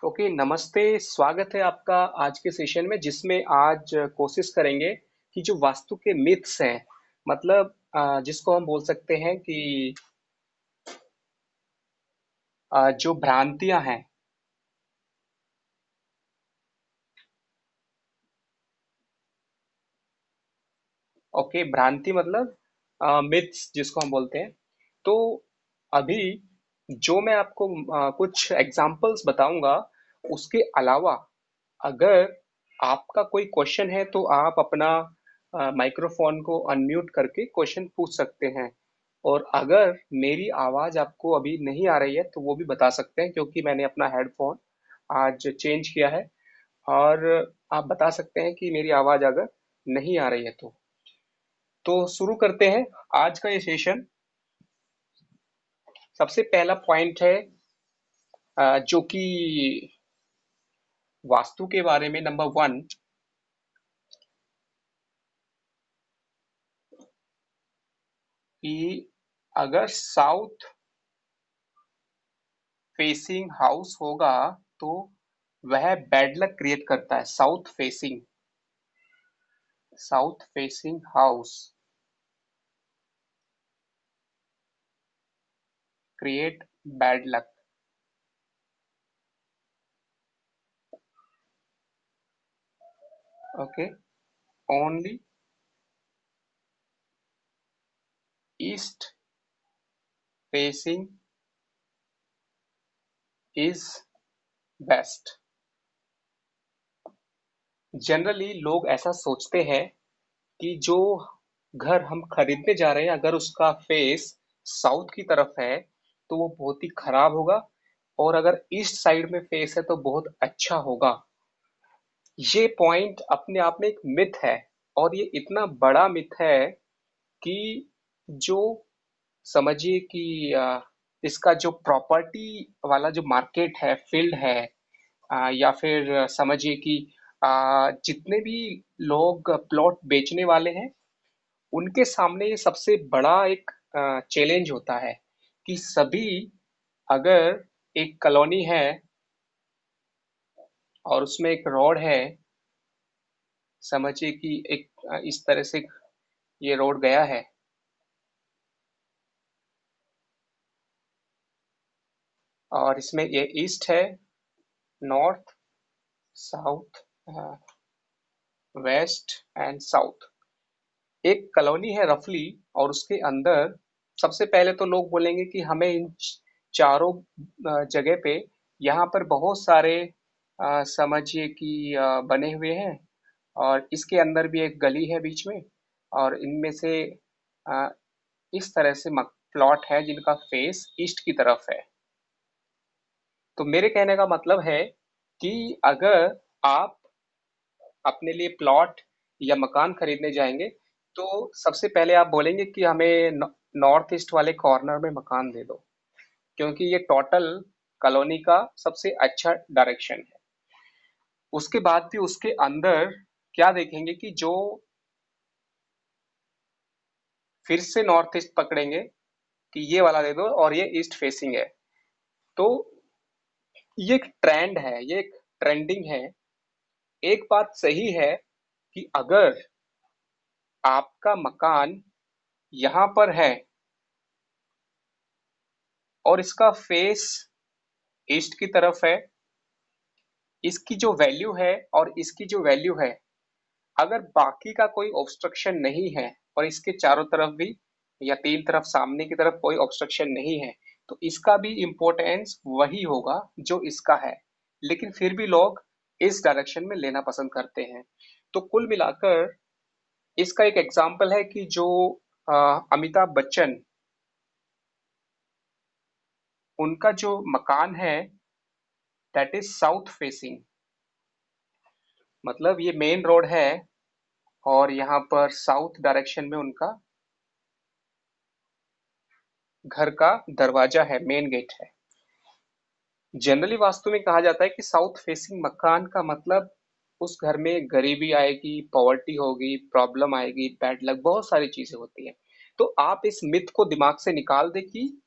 Okay, नमस्ते। स्वागत है आपका आज के सेशन में, जिसमें आज कोशिश करेंगे कि जो वास्तु के मिथ्स हैं, मतलब जिसको हम बोल सकते हैं कि जो भ्रांतियां हैं। ओके, भ्रांति मतलब मिथ्स जिसको हम बोलते हैं। तो अभी जो मैं आपको कुछ एग्जांपल्स बताऊंगा, उसके अलावा अगर आपका कोई क्वेश्चन है तो आप अपना माइक्रोफोन को अनम्यूट करके क्वेश्चन पूछ सकते हैं। और अगर मेरी आवाज आपको अभी नहीं आ रही है तो वो भी बता सकते हैं, क्योंकि मैंने अपना हेडफोन आज चेंज किया है। और आप बता सकते हैं कि मेरी आवाज अगर नहीं आ रही है तो शुरू करते हैं आज का ये सेशन। सबसे पहला पॉइंट है जो कि वास्तु के बारे में, नंबर वन, कि अगर साउथ फेसिंग हाउस होगा तो वह बैड लक क्रिएट करता है। South facing house create bad luck. Okay, only east facing is best. Generally लोग ऐसा सोचते हैं कि जो घर हम खरीदने जा रहे हैं, अगर उसका फेस साउथ की तरफ है तो वो बहुत ही खराब होगा, और अगर ईस्ट साइड में फेस है तो बहुत अच्छा होगा। ये पॉइंट अपने आप में एक मिथ है, और ये इतना बड़ा मिथ है कि जो, समझिए कि इसका जो प्रॉपर्टी वाला जो मार्केट है, फील्ड है, या फिर समझिए कि जितने भी लोग प्लॉट बेचने वाले हैं, उनके सामने ये सबसे बड़ा एक चैलेंज होता है कि सभी, अगर एक कॉलोनी है और उसमें एक रोड है, समझिए कि एक इस तरह से ये रोड गया है, और इसमें ये ईस्ट है, north, south, waste and south. एक कॉलोनी है रफली, और उसके अंदर सबसे पहले तो लोग बोलेंगे कि हमें इन चारों जगह पे, यहाँ पर बहुत सारे समझिए कि बने हुए हैं, और इसके अंदर भी एक गली है बीच में, और इनमें से अ, इस तरह से प्लॉट है जिनका फेस ईस्ट की तरफ है। तो मेरे कहने का मतलब है कि अगर आप अपने लिए प्लॉट या मकान खरीदने जाएंगे तो सबसे पहले आप बोलेंगे कि हमें नॉर्थ ईस्ट वाले कॉर्नर में मकान दे दो, क्योंकि ये टोटल कॉलोनी का सबसे अच्छा डायरेक्शन है। उसके बाद भी उसके अंदर क्या देखेंगे कि जो फिर से नॉर्थ ईस्ट पकड़ेंगे कि ये वाला दे दो, और ये ईस्ट फेसिंग है। तो ये एक ट्रेंड है, ये एक ट्रेंडिंग है। एक बात सही है कि अगर आपका मकान यहाँ पर है और इसका फेस ईस्ट की तरफ है, इसकी जो वैल्यू है और इसकी जो वैल्यू है, अगर बाकी का कोई ऑब्स्ट्रक्शन नहीं है, और इसके चारों तरफ भी या तीन तरफ सामने की तरफ कोई ऑब्स्ट्रक्शन नहीं है, तो इसका भी इम्पोर्टेंस वही होगा जो इसका है। लेकिन फिर भी लोग इस डायरेक्शन में लेना पसंद करते हैं। तो कुल मिलाकर इसका एक एग्जाम्पल है कि जो अमिताभ बच्चन, उनका जो मकान है दैट इज साउथ फेसिंग, मतलब ये मेन रोड है, और यहाँ पर साउथ डायरेक्शन में उनका घर का दरवाजा है, मेन गेट है। जनरली वास्तु में कहा जाता है कि साउथ फेसिंग मकान का मतलब उस घर में गरीबी आएगी, पॉवर्टी होगी, प्रॉब्लम आएगी, बैड लक, बहुत सारी चीजें होती हैं। तो आप इस मिथ को दिमाग से निकाल दे कि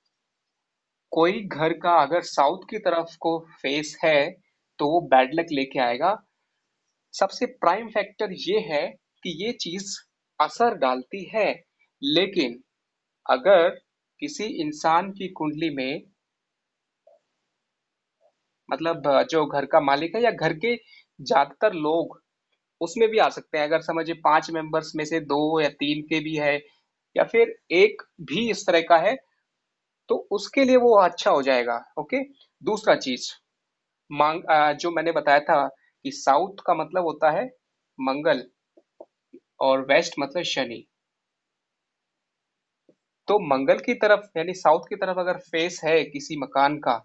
कोई घर का अगर साउथ की तरफ को फेस है तो वो बैड लक लेके आएगा। सबसे प्राइम फैक्टर ये है कि ये चीज असर डालती है। लेकिन अगर किसी इंसान की कुंडली में, मतलब जो घर का मालिक है या घर के ज्यादातर लोग उसमें भी आ सकते हैं, अगर समझिए 5 मेंबर्स में से 2 या 3 के भी है, या फिर एक भी इस तरह का है, तो उसके लिए वो अच्छा हो जाएगा। ओके। दूसरा चीज, जो मैंने बताया था कि साउथ का मतलब होता है मंगल और वेस्ट मतलब शनि। तो मंगल की तरफ यानी साउथ की तरफ अगर फेस है किसी मकान का,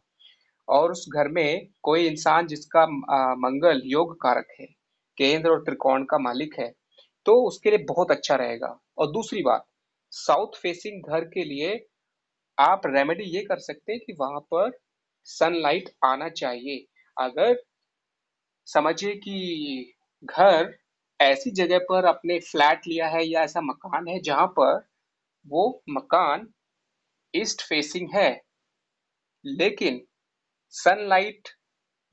और उस घर में कोई इंसान जिसका मंगल योग कारक है, केंद्र और त्रिकोण का मालिक है, तो उसके लिए बहुत अच्छा रहेगा। और दूसरी बात, साउथ फेसिंग घर के लिए आप रेमेडी ये कर सकते हैं कि वहां पर सनलाइट आना चाहिए। अगर समझिए कि घर ऐसी जगह पर आपने फ्लैट लिया है या ऐसा मकान है जहां पर वो मकान ईस्ट फेसिंग है, लेकिन सनलाइट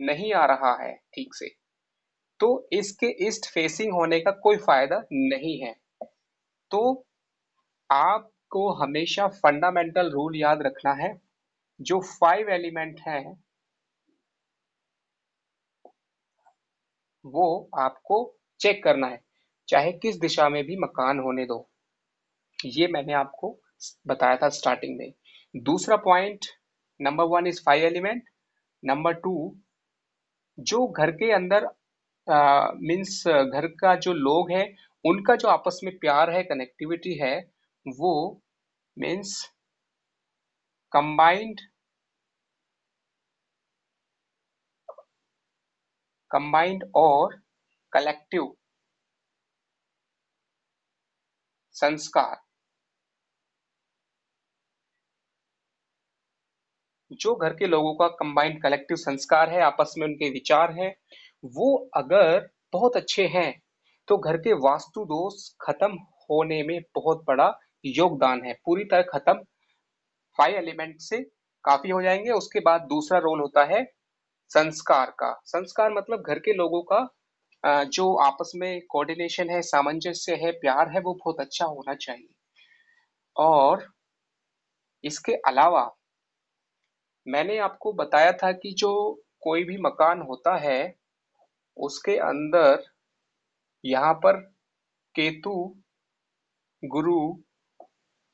नहीं आ रहा है ठीक से, तो इसके ईस्ट फेसिंग होने का कोई फायदा नहीं है। तो आपको हमेशा फंडामेंटल रूल याद रखना है। जो 5 एलिमेंट हैं वो आपको चेक करना है, चाहे किस दिशा में भी मकान होने दो। ये मैंने आपको बताया था स्टार्टिंग में। दूसरा point, number 1 is 5 element. Number 2, जो घर के अंदर मीन्स घर का जो लोग हैं उनका जो आपस में प्यार है, कनेक्टिविटी है, वो मीन्स कंबाइंड कंबाइंड और कलेक्टिव संस्कार। जो घर के लोगों का कंबाइंड कलेक्टिव संस्कार है, आपस में उनके विचार हैं, वो अगर बहुत अच्छे हैं तो घर के वास्तु दोष खत्म होने में बहुत बड़ा योगदान है, पूरी तरह खत्म 5 एलिमेंट से काफी हो जाएंगे। उसके बाद दूसरा रोल होता है संस्कार का। संस्कार मतलब घर के लोगों का जो आपस में कोऑर्डिनेशन है, सामंजस्य है, प्यार है, वो बहुत अच्छा होना चाहिए। और इसके अलावा मैंने आपको बताया था कि जो कोई भी मकान होता है उसके अंदर यहाँ पर केतु, गुरु,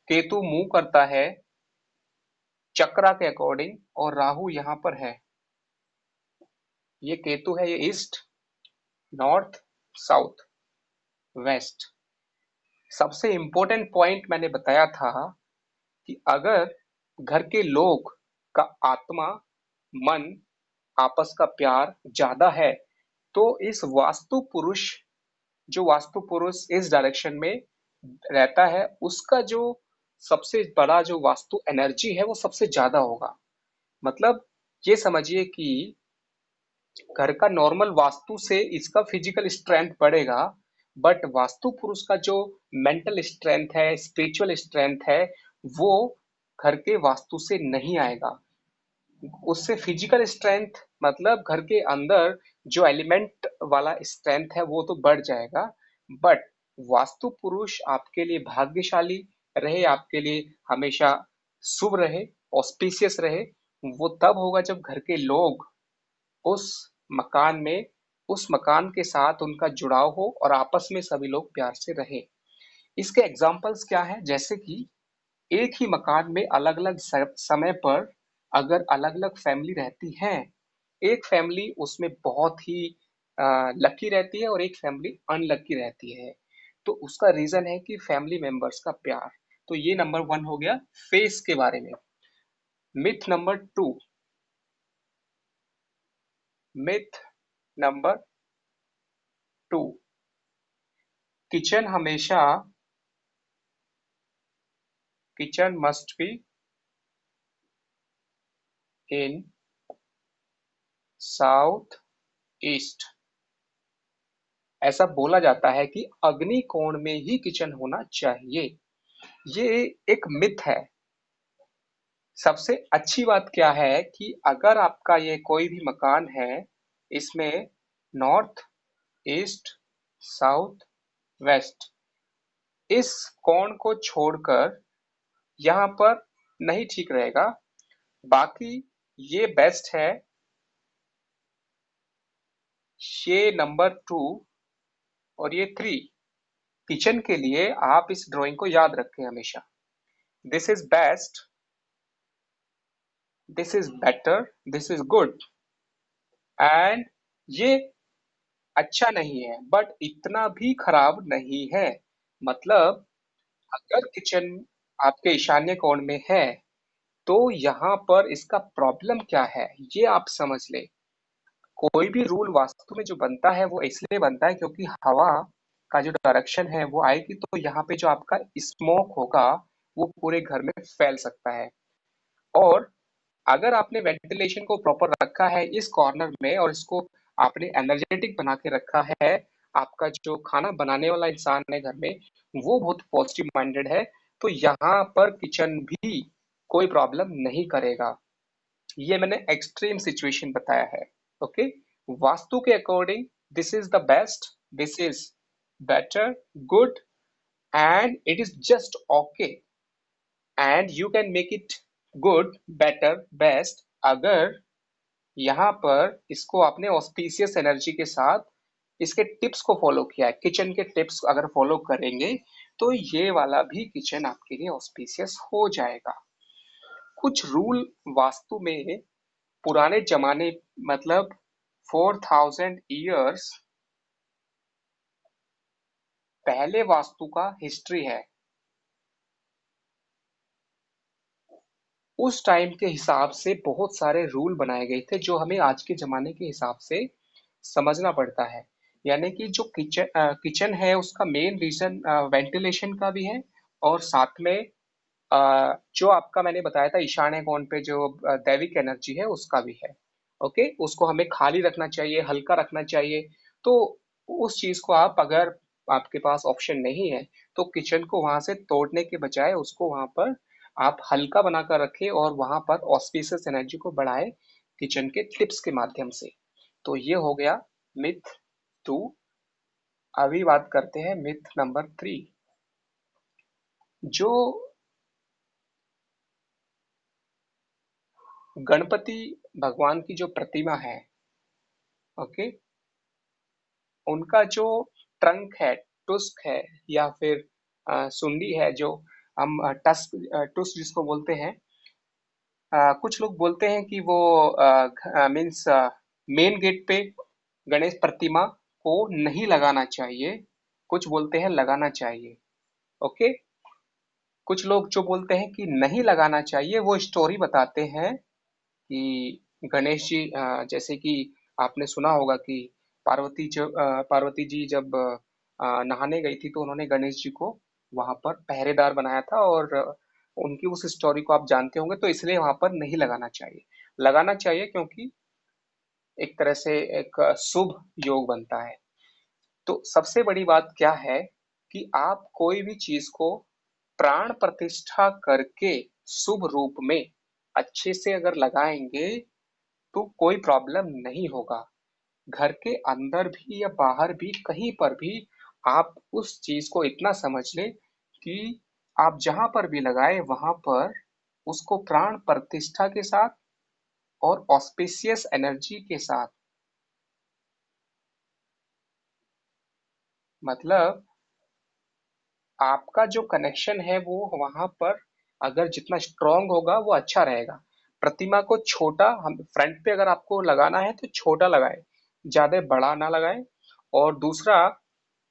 केतु मूव करता है चक्रा के अकॉर्डिंग, और राहु यहाँ पर है। ये केतु है, ये ईस्ट, नॉर्थ, साउथ, वेस्ट। सबसे इंपॉर्टेंट पॉइंट मैंने बताया था कि अगर घर के लोग का आत्मा, मन, आपस का प्यार ज्यादा है, तो इस वास्तु पुरुष, जो वास्तु पुरुष इस डायरेक्शन में रहता है, उसका जो सबसे बड़ा जो वास्तु एनर्जी है वो सबसे ज्यादा होगा। मतलब ये समझिए कि घर का नॉर्मल वास्तु से इसका फिजिकल स्ट्रेंथ बढ़ेगा, बट वास्तु पुरुष का जो मेंटल स्ट्रेंथ है, स्पिरिचुअल स्ट्रेंथ है, वो घर के वास्तु से नहीं आएगा। उससे फिजिकल स्ट्रेंथ मतलब घर के अंदर जो एलिमेंट वाला स्ट्रेंथ है वो तो बढ़ जाएगा, बट वास्तु पुरुष आपके लिए भाग्यशाली रहे, आपके लिए हमेशा शुभ रहे, ऑस्पिशियस रहे, वो तब होगा जब घर के लोग उस मकान में, उस मकान के साथ उनका जुड़ाव हो और आपस में सभी लोग प्यार से रहें। इसके एग्जाम्पल्स क्या है, जैसे कि एक ही मकान में अलग अलग समय पर अगर अलग अलग फैमिली रहती है, एक फैमिली उसमें बहुत ही लकी रहती है और एक फैमिली अनलकी रहती है, तो उसका रीजन है कि फैमिली मेंबर्स का प्यार। तो ये नंबर 1 हो गया फेस के बारे में। Myth number 2, myth number 2, kitchen हमेशा, kitchen must be in south east. ऐसा बोला जाता है कि अग्नि कोण में ही किचन होना चाहिए। ये एक मिथ है। सबसे अच्छी बात क्या है कि अगर आपका ये कोई भी मकान है इसमें नॉर्थ, ईस्ट, साउथ, वेस्ट, इस कोण को छोड़कर यहाँ पर नहीं ठीक रहेगा। बाकी ये बेस्ट है, ये नंबर 2 और ये 3। किचन के लिए आप इस ड्राइंग को याद रखें हमेशा। This is best, this is better, this is good, and ये अच्छा नहीं है बट इतना भी खराब नहीं है। मतलब अगर किचन आपके ईशान्य कोण में है तो यहाँ पर इसका प्रॉब्लम क्या है ये आप समझ ले। कोई भी रूल वास्तु में जो बनता है वो इसलिए बनता है क्योंकि हवा का जो डायरेक्शन है वो आएगी तो यहाँ पे जो आपका स्मोक होगा वो पूरे घर में फैल सकता है। और अगर आपने वेंटिलेशन को प्रॉपर रखा है इस कॉर्नर में और इसको आपने एनर्जेटिक बना के रखा है, आपका जो खाना बनाने वाला इंसान है घर में वो बहुत पॉजिटिव माइंडेड है, तो यहाँ पर किचन भी कोई प्रॉब्लम नहीं करेगा। ये मैंने एक्सट्रीम सिचुएशन बताया है। ओके, वास्तु के according this is the best, this is better, good, and it is just okay, and you can make it good, better, best अगर यहाँ पर इसको आपने ऑस्पिशियस एनर्जी के साथ इसके टिप्स को फॉलो किया है। किचन के टिप्स अगर फॉलो करेंगे तो ये वाला भी किचन आपके लिए ऑस्पिशियस हो जाएगा। कुछ रूल वास्तु में पुराने जमाने, मतलब 4000 ईयर्स पहले वास्तु का हिस्ट्री है। उस टाइम के हिसाब से बहुत सारे रूल बनाए गए थे जो हमें आज के जमाने के हिसाब से समझना पड़ता है। यानी कि जो किचन है उसका मेन रीजन वेंटिलेशन का भी है और साथ में जो आपका मैंने बताया था ईशान्य कोण पे जो दैविक एनर्जी है उसका भी है। ओके, उसको हमें खाली रखना चाहिए, हल्का रखना चाहिए। तो उस चीज को आप अगर आपके पास ऑप्शन नहीं है तो किचन को वहां से तोड़ने के बजाय उसको वहां पर आप हल्का बनाकर रखें और वहां पर ऑस्पिशियस एनर्जी को बढ़ाए किचन के टिप्स के माध्यम से। तो ये हो गया मिथ 2। अभी बात करते हैं मिथ नंबर 3। जो गणपति भगवान की जो प्रतिमा है, ओके, उनका जो ट्रंक है, टुस्क है या फिर सुंडी है, जो हम टस्क टुस्क जिसको बोलते हैं, कुछ लोग बोलते हैं कि वो मीन्स मेन गेट पे गणेश प्रतिमा को नहीं लगाना चाहिए, कुछ बोलते हैं लगाना चाहिए। ओके, कुछ लोग जो बोलते हैं कि नहीं लगाना चाहिए वो स्टोरी बताते हैं कि गणेश जी, जैसे कि आपने सुना होगा कि पार्वती जी जब नहाने गई थी तो उन्होंने गणेश जी को वहां पर पहरेदार बनाया था, और उनकी उस स्टोरी को आप जानते होंगे, तो इसलिए वहां पर नहीं लगाना चाहिए। लगाना चाहिए क्योंकि एक तरह से एक शुभ योग बनता है। तो सबसे बड़ी बात क्या है कि आप कोई भी चीज को प्राण प्रतिष्ठा करके शुभ रूप में अच्छे से अगर लगाएंगे तो कोई प्रॉब्लम नहीं होगा। घर के अंदर भी या बाहर भी कहीं पर भी आप उस चीज को इतना समझ लें कि आप जहां पर भी लगाए वहां पर उसको प्राण प्रतिष्ठा के साथ और ऑस्पिशियस एनर्जी के साथ, मतलब आपका जो कनेक्शन है वो वहां पर अगर जितना स्ट्रांग होगा वो अच्छा रहेगा। प्रतिमा को छोटा, हम फ्रंट पे अगर आपको लगाना है तो छोटा लगाए, ज्यादा बड़ा ना लगाए। और दूसरा,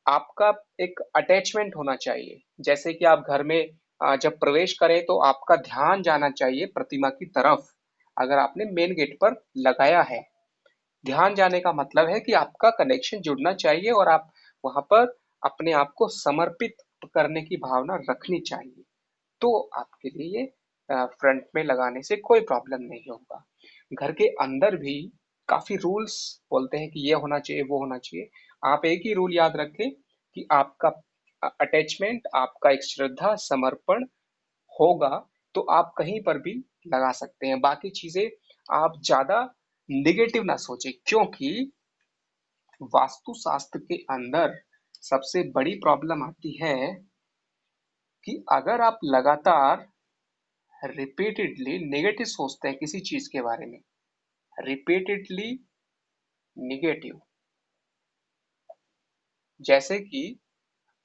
आपका एक अटैचमेंट होना चाहिए। जैसे कि आप घर में जब प्रवेश करें तो आपका ध्यान जाना चाहिए प्रतिमा की तरफ। अगर आपने मेन गेट पर लगाया है, ध्यान जाने का मतलब है कि आपका कनेक्शन जुड़ना चाहिए और आप वहां पर अपने आप को समर्पित करने की भावना रखनी चाहिए। तो आपके लिए फ्रंट में लगाने से कोई प्रॉब्लम नहीं होगा। घर के अंदर भी काफी रूल्स बोलते हैं कि ये होना चाहिए, वो होना चाहिए। आप एक ही रूल याद रखें कि आपका अटैचमेंट, आपका एक श्रद्धा समर्पण होगा तो आप कहीं पर भी लगा सकते हैं। बाकी चीजें आप ज्यादा निगेटिव ना सोचे, क्योंकि वास्तुशास्त्र के अंदर सबसे बड़ी प्रॉब्लम आती है कि अगर आप लगातार रिपीटेडली नेगेटिव सोचते हैं किसी चीज के बारे में, रिपीटेडली निगेटिव, जैसे कि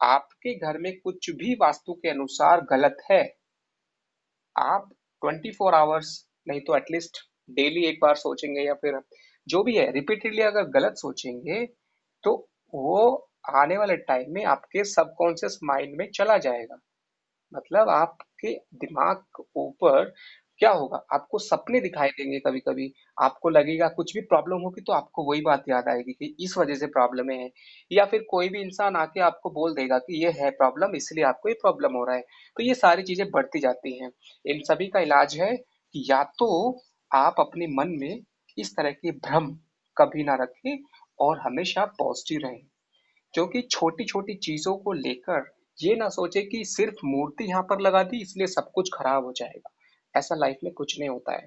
आपके घर में कुछ भी वास्तु के अनुसार गलत है, आप 24 आवर्स नहीं तो एटलीस्ट डेली एक बार सोचेंगे, या फिर जो भी है रिपीटेडली अगर गलत सोचेंगे, तो वो आने वाले टाइम में आपके सबकॉन्शियस माइंड में चला जाएगा। मतलब आपके दिमाग के ऊपर क्या होगा, आपको सपने दिखाई देंगे, कभी कभी आपको लगेगा कुछ भी प्रॉब्लम होगी तो आपको वही बात याद आएगी कि इस वजह से प्रॉब्लम है, या फिर कोई भी इंसान आके आपको बोल देगा कि ये है प्रॉब्लम इसलिए आपको ये प्रॉब्लम हो रहा है। तो ये सारी चीजें बढ़ती जाती हैं। इन सभी का इलाज है कि या तो आप अपने मन में इस तरह के भ्रम कभी ना रखें और हमेशा पॉजिटिव रहें, क्योंकि छोटी छोटी चीजों को लेकर ये ना सोचे कि सिर्फ मूर्ति यहाँ पर लगा दी इसलिए सब कुछ खराब हो जाएगा। ऐसा लाइफ में कुछ नहीं होता है।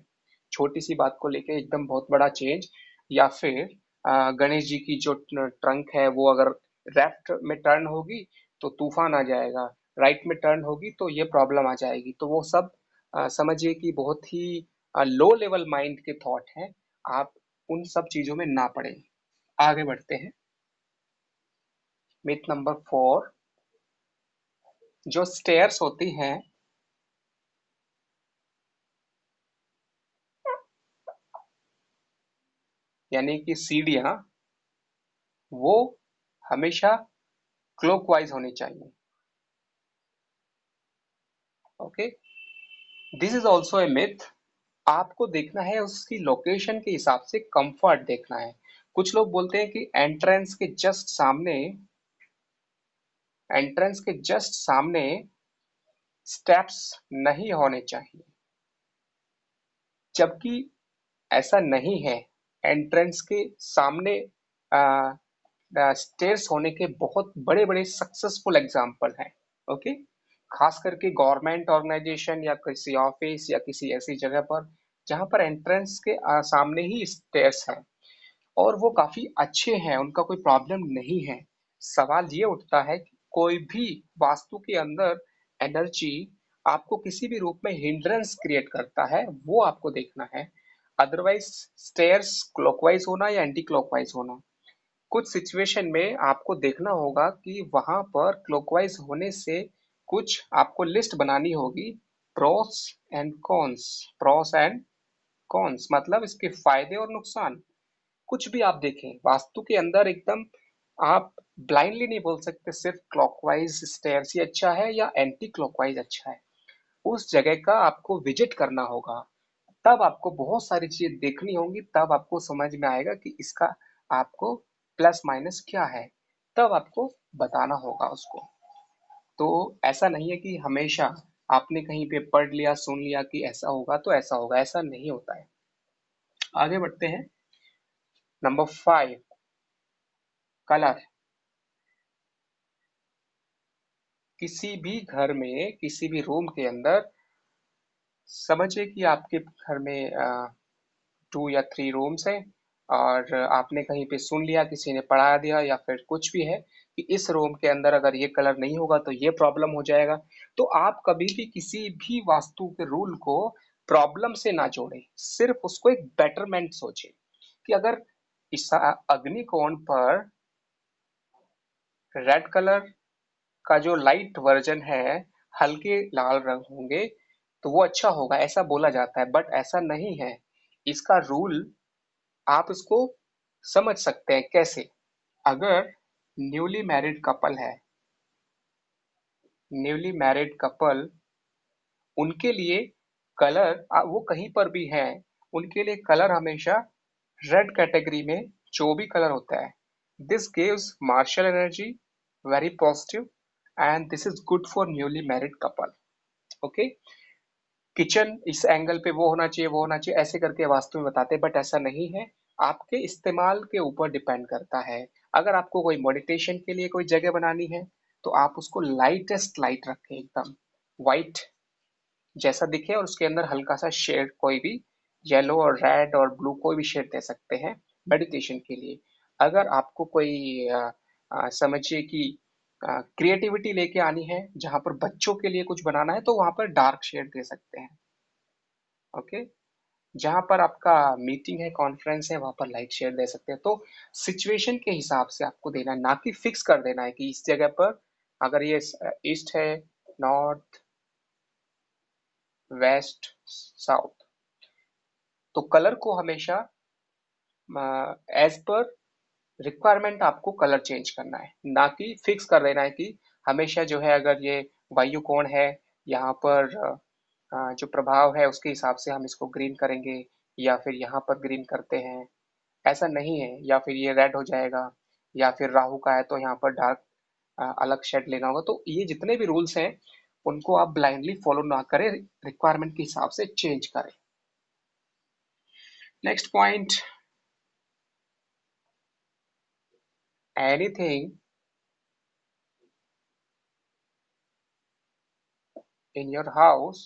छोटी सी बात को लेके एकदम बहुत बड़ा चेंज, या फिर गणेश जी की जो ट्रंक है वो अगर लेफ्ट में टर्न होगी तो तूफान आ जाएगा, राइट में टर्न होगी तो ये प्रॉब्लम आ जाएगी। तो वो सब समझिए कि बहुत ही लो लेवल माइंड के थॉट हैं। आप उन सब चीजों में ना पड़े। आगे बढ़ते हैं। मिथ नंबर 4, जो स्टेयर्स होती हैं, यानी कि सीढ़ियाँ, वो हमेशा क्लॉकवाइज होनी चाहिए। Okay, this is also a myth. आपको देखना है उसकी लोकेशन के हिसाब से, कंफर्ट देखना है। कुछ लोग बोलते हैं कि एंट्रेंस के जस्ट सामने स्टेप्स नहीं होने चाहिए, जबकि ऐसा नहीं है। एंट्रेंस के सामने स्टेयर्स होने के बहुत बड़े बड़े सक्सेसफुल एग्जाम्पल हैं। ओके, खास करके गवर्नमेंट ऑर्गेनाइजेशन या किसी ऑफिस या किसी ऐसी जगह पर जहां पर एंट्रेंस के सामने ही स्टेयर्स हैं और वो काफी अच्छे हैं, उनका कोई प्रॉब्लम नहीं है। सवाल ये उठता है कि कोई भी वास्तु के अंदर एनर्जी आपको किसी भी रूप में हिंड्रेंस क्रिएट करता है, वो आपको देखना है। अदरवाइज स्टेयर्स क्लॉकवाइज होना या एंटी क्लॉकवाइज होना, कुछ सिचुएशन में आपको देखना होगा कि वहां पर क्लॉकवाइज होने से कुछ आपको लिस्ट बनानी होगी, pros and cons. Pros and cons मतलब इसके फायदे और नुकसान। कुछ भी आप देखें वास्तु के अंदर एकदम, आप ब्लाइंडली नहीं बोल सकते सिर्फ क्लॉकवाइज स्टेयर्स ही अच्छा है या एंटी क्लॉकवाइज अच्छा है। उस जगह का आपको विजिट करना होगा, तब आपको बहुत सारी चीजें देखनी होंगी, तब आपको समझ में आएगा कि इसका आपको प्लस माइनस क्या है, तब आपको बताना होगा उसको। तो ऐसा नहीं है कि हमेशा आपने कहीं पे पढ़ लिया सुन लिया कि ऐसा होगा तो ऐसा होगा, ऐसा नहीं होता है। आगे बढ़ते हैं। Number 5, colour. किसी भी घर में किसी भी रूम के अंदर, समझिए कि आपके घर में 2 या 3 रूम्स हैं, और आपने कहीं पे सुन लिया, किसी ने पढ़ा दिया या फिर कुछ भी है कि इस रूम के अंदर अगर ये कलर नहीं होगा तो ये प्रॉब्लम हो जाएगा। तो आप कभी भी किसी भी वास्तु के रूल को प्रॉब्लम से ना जोड़ें, सिर्फ उसको एक बेटरमेंट सोचें कि अगर इस अग्निकोण पर रेड कलर का जो लाइट वर्जन है हल्के लाल रंग होंगे तो वो अच्छा होगा, ऐसा बोला जाता है, बट ऐसा नहीं है। इसका रूल आप इसको समझ सकते हैं कैसे। अगर न्यूली मैरिड कपल है, न्यूली मैरिड कपल, उनके लिए कलर वो कहीं पर भी है, उनके लिए कलर हमेशा रेड कैटेगरी में जो भी कलर होता है, this gives martial energy, very positive, and this is good for newly married couple. Okay, kitchen इस एंगल पे वो होना चाहिए, वो होना चाहिए, ऐसे करके वास्तु में बताते हैं, बट ऐसा नहीं है। आपके इस्तेमाल के ऊपर डिपेंड करता है। अगर आपको कोई मेडिटेशन के लिए कोई जगह बनानी है तो आप उसको लाइटेस्ट लाइट रखें, एकदम वाइट जैसा दिखे और उसके अंदर हल्का सा शेड कोई भी येलो और रेड और ब्लू कोई भी शेड दे सकते हैं मेडिटेशन के लिए। अगर आपको कोई समझिए कि क्रिएटिविटी लेके आनी है, जहां पर बच्चों के लिए कुछ बनाना है, तो वहां पर डार्क शेड दे सकते हैं। ओके। जहां पर आपका मीटिंग है, कॉन्फ्रेंस है, वहां पर लाइट शेड दे सकते हैं। तो सिचुएशन के हिसाब से आपको देना है, ना कि फिक्स कर देना है कि इस जगह पर अगर ये ईस्ट है, नॉर्थ, वेस्ट, साउथ, तो कलर को हमेशा एज पर रिक्वायरमेंट आपको कलर चेंज करना है, ना कि फिक्स कर देना है कि हमेशा जो है अगर ये वायु कोण है, यहाँ पर जो प्रभाव है उसके हिसाब से हम इसको ग्रीन करेंगे, या फिर यहाँ पर ग्रीन करते हैं, ऐसा नहीं है। या फिर ये रेड हो जाएगा, या फिर राहु का है तो यहाँ पर डार्क अलग शेड लेना होगा। तो ये जितने भी रूल्स हैं उनको आप ब्लाइंडली फॉलो ना करें, रिक्वायरमेंट के हिसाब से चेंज करें। Next point, anything in your house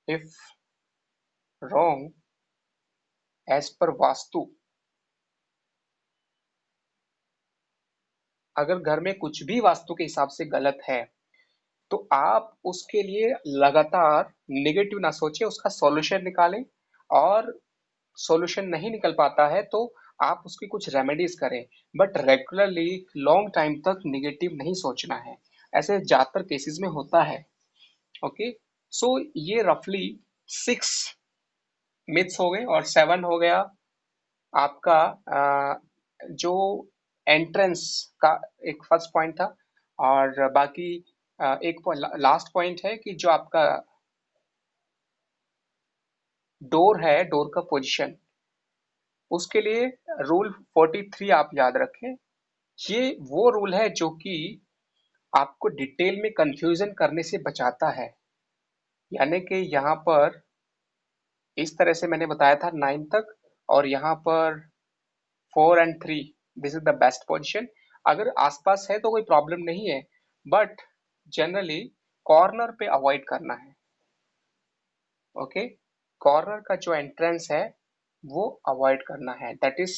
if wrong as per vastu, अगर घर में कुछ भी वास्तु के हिसाब से गलत है तो आप उसके लिए लगातार नेगेटिव ना सोचें, उसका सॉल्यूशन निकालें। और सॉल्यूशन नहीं निकल पाता है तो आप उसकी कुछ रेमेडीज करें, बट रेगुलरली लॉन्ग टाइम तक नेगेटिव नहीं सोचना है। ऐसे ज्यादातर केसेस में होता है। ओके। सो ये रफली 6 मिथ्स हो गए, और 7 हो गया आपका जो एंट्रेंस का एक फर्स्ट पॉइंट था। और बाकी एक लास्ट पॉइंट है कि जो आपका डोर है, डोर का पोजीशन, उसके लिए रूल 43 आप याद रखें। ये वो रूल है जो कि आपको डिटेल में कंफ्यूजन करने से बचाता है। यानी कि यहाँ पर इस तरह से मैंने बताया था 9 तक, और यहाँ पर 4 and 3, this is the best position. अगर आसपास है तो कोई प्रॉब्लम नहीं है, बट जनरली कॉर्नर पे अवॉइड करना है। ओके। कॉर्नर का जो एंट्रेंस है वो अवॉइड करना है, that is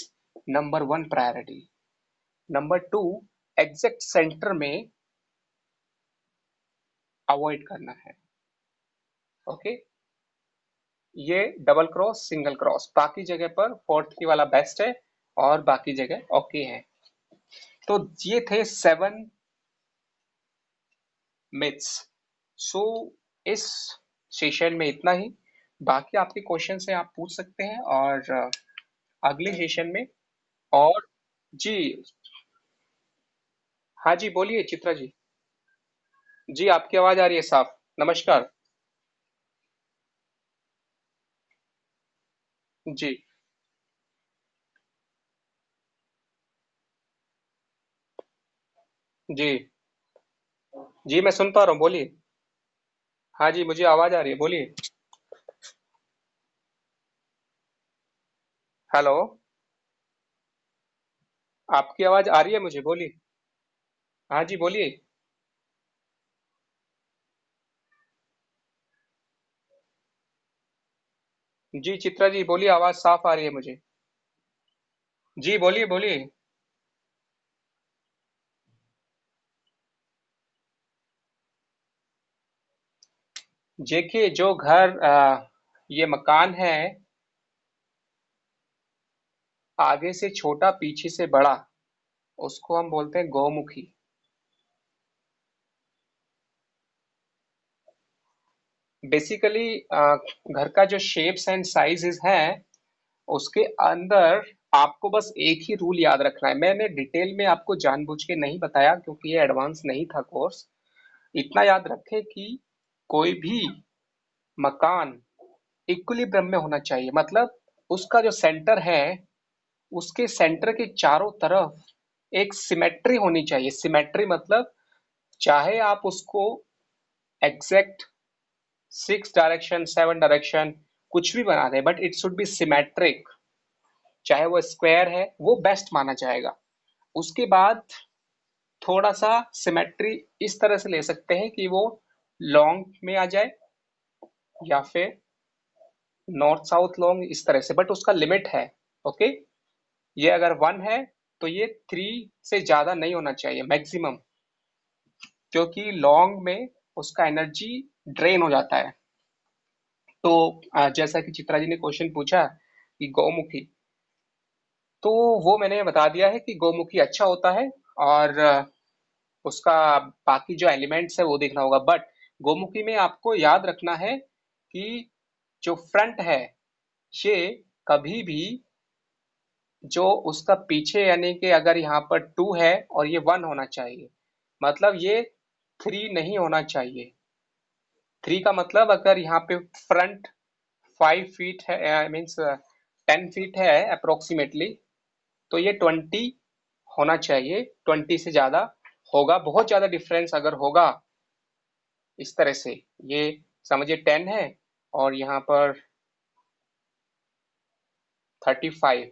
number 1 priority. Number 2, exact centre में अवॉइड करना है। ओके। ये डबल क्रॉस, सिंगल क्रॉस, बाकी जगह पर 4-3 वाला बेस्ट है, और बाकी जगह ओके है। तो ये थे 7 मिथ्स। सो इस सेशन में इतना ही। बाकी आपके क्वेश्चन से आप पूछ सकते हैं, और अगले सेशन में। और जी, हाँ जी, बोलिए चित्रा जी। जी, आपकी आवाज आ रही है साफ। नमस्कार। जी। जी। जी, मैं सुन पा रहा हूँ, बोलिए। हाँ जी, मुझे आवाज आ रही है, बोलिए। हेलो। आपकी आवाज आ रही है मुझे, बोलिए। हाँ जी, बोलिए। जी चित्रा जी, बोलिए, आवाज साफ आ रही है मुझे। जी, बोलिए बोलिए। देखिए, जो घर ये मकान है, आगे से छोटा पीछे से बड़ा, उसको हम बोलते हैं गौमुखी। बेसिकली घर का जो शेप्स एंड साइजेस हैं, उसके अंदर आपको बस एक ही रूल याद रखना है। मैंने डिटेल में आपको जानबूझ के नहीं बताया क्योंकि ये एडवांस नहीं था कोर्स। इतना याद रखें कि कोई भी मकान इक्विलिब्रियम में होना चाहिए, मतलब उसका जो सेंटर है, उसके सेंटर के चारों तरफ एक सिमेट्री होनी चाहिए। सिमेट्री मतलब चाहे आप उसको एग्जैक्ट 6 डायरेक्शन, 7 डायरेक्शन कुछ भी बना दें, but it should be symmetric. चाहे वो स्क्वायर है, वो बेस्ट माना जाएगा। उसके बाद थोड़ा सा सिमेट्री इस तरह से ले सकते हैं कि वो लॉन्ग में आ जाए या फिर नॉर्थ साउथ लॉन्ग, इस तरह से, बट उसका लिमिट है। ओके, ये अगर 1 है तो ये 3 से ज्यादा नहीं होना चाहिए मैक्सिमम, क्योंकि लॉन्ग में उसका एनर्जी ड्रेन हो जाता है। तो जैसा कि चित्रा जी ने क्वेश्चन पूछा कि गौमुखी, तो वो मैंने बता दिया है कि गौमुखी अच्छा होता है, और उसका बाकी जो एलिमेंट्स है वो देखना होगा। बट गोमुखी में आपको याद रखना है कि जो फ्रंट है ये कभी भी, जो उसका पीछे, यानी कि अगर यहाँ पर 2 है और ये 1 होना चाहिए, मतलब ये 3 नहीं होना चाहिए। 3 का मतलब अगर यहाँ पे फ्रंट 5 फीट है, मीन्स 10 फीट है अप्रोक्सीमेटली, तो ये 20 होना चाहिए। 20 से ज्यादा होगा, बहुत ज्यादा डिफरेंस अगर होगा इस तरह से, ये समझिए 10 है और यहाँ पर 35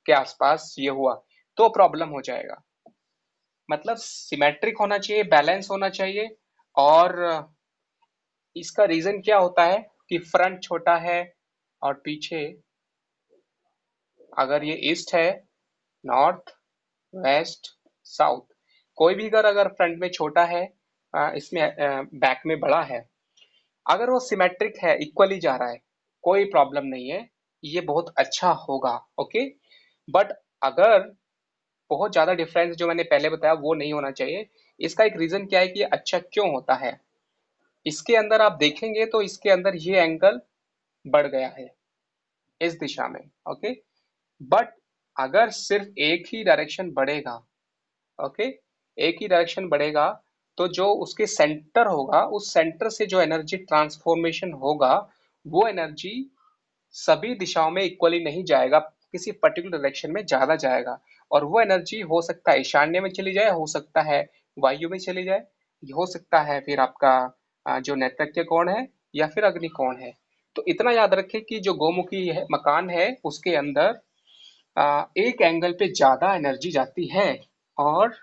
के आसपास ये हुआ, तो प्रॉब्लम हो जाएगा। मतलब सिमेट्रिक होना चाहिए, बैलेंस होना चाहिए। और इसका रीजन क्या होता है कि फ्रंट छोटा है और पीछे, अगर ये ईस्ट है, नॉर्थ, वेस्ट, साउथ, कोई भी घर अगर फ्रंट में छोटा है, इसमें बैक में बड़ा है, अगर वो सिमेट्रिक है, इक्वली जा रहा है, कोई प्रॉब्लम नहीं है, ये बहुत अच्छा होगा। ओके, बट अगर बहुत ज्यादा डिफरेंस जो मैंने पहले बताया वो नहीं होना चाहिए। इसका एक रीजन क्या है कि ये अच्छा क्यों होता है, इसके अंदर आप देखेंगे तो इसके अंदर ये एंगल बढ़ गया है इस दिशा में। ओके, बट अगर सिर्फ एक ही डायरेक्शन बढ़ेगा, ओके, एक ही डायरेक्शन बढ़ेगा, तो जो उसके सेंटर होगा, उस सेंटर से जो एनर्जी ट्रांसफॉर्मेशन होगा, वो एनर्जी सभी दिशाओं में इक्वली नहीं जाएगा, किसी पर्टिकुलर डायरेक्शन में ज्यादा जाएगा। और वो एनर्जी हो सकता है ईशान्य में चली जाए, हो सकता है वायु में चली जाए, हो सकता है फिर आपका जो नैऋत्य कोण है या फिर अग्नि कोण है। तो इतना याद रखें कि जो गोमुखी है, मकान है, उसके अंदर एक एंगल पे ज्यादा एनर्जी जाती है, और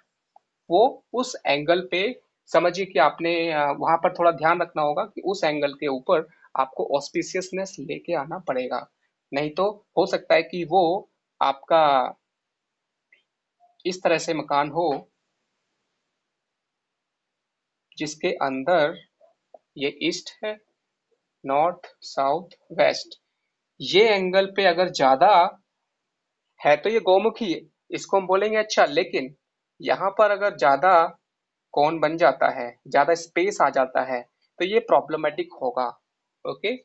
वो उस एंगल पे, समझिए कि आपने वहां पर थोड़ा ध्यान रखना होगा कि उस एंगल के ऊपर आपको ऑस्पिशियसनेस लेके आना पड़ेगा। नहीं तो हो सकता है कि वो आपका इस तरह से मकान हो जिसके अंदर ये ईस्ट है, नॉर्थ, साउथ, वेस्ट, ये एंगल पे अगर ज्यादा है तो ये गौमुखी है, इसको हम बोलेंगे अच्छा। लेकिन यहाँ पर अगर ज्यादा कौन बन जाता है, ज्यादा स्पेस आ जाता है, तो ये प्रॉब्लमेटिक होगा। ओके,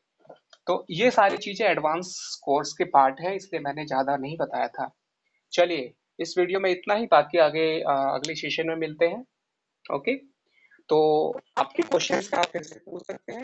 तो ये सारी चीजें एडवांस कोर्स के पार्ट है, इसलिए मैंने ज्यादा नहीं बताया था। चलिए, इस वीडियो में इतना ही, बाकी आगे अगले सेशन में मिलते हैं। ओके, तो आपके क्वेश्चंस आप फिर से पूछ सकते हैं।